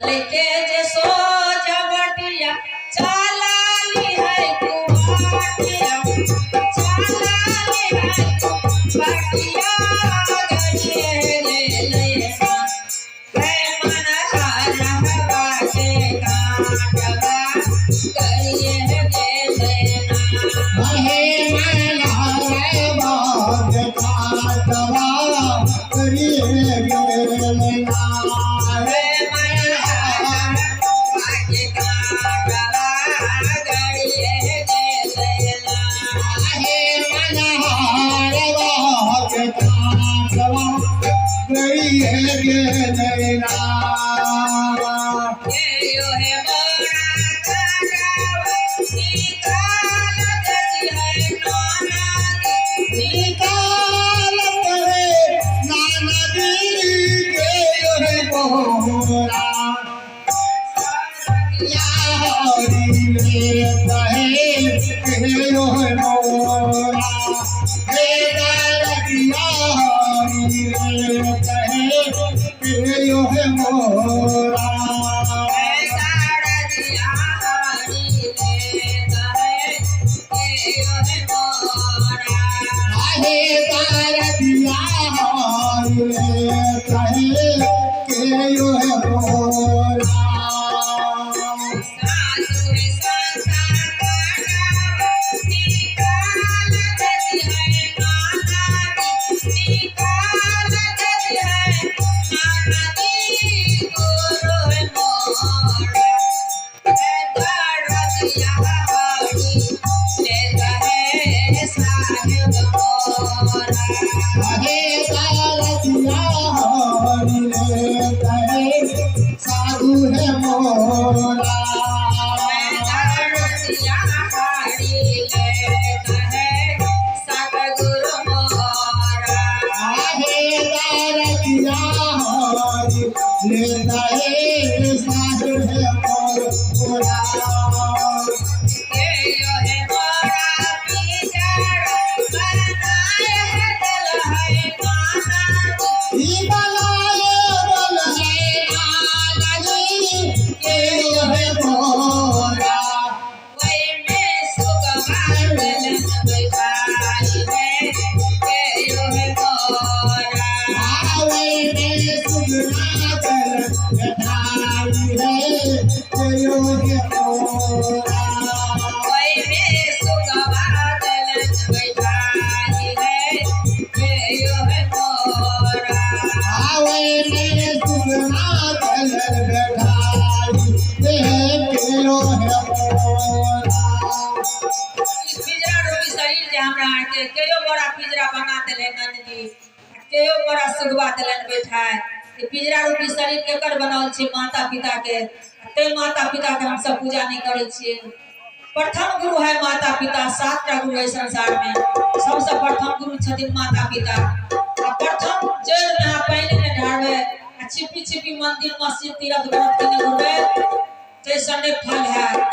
लेके जे सो जबटिया चालाली है कुआटिया चालाली है कुआटिया गड़िए ले लेना है मन हरहवा के काटवा गड़िए ले लेना हे मन हरहवा के काटवा गड़िए ले लेना साधु है मोरा लेता है साधु है मोरा केयो बड़ा पिंजरा बना देले नंदी केयो बड़ा सुगवा देलन बैठाए ये पिंजरा रूपी शरीर केकर बनल छै माता पिता के ते माता पिता के हम सब पूजा नहीं करे छिए। प्रथम गुरु है माता पिता, 7 टा गुरु है संसार में, सबसे प्रथम गुरु छथिन माता पिता। प्रथम जल में आप पानी में ढारबे छिपी छिपी मंदिर मस्जिद तीर्थ ग्रंथ के घुरबे तैसने फल है।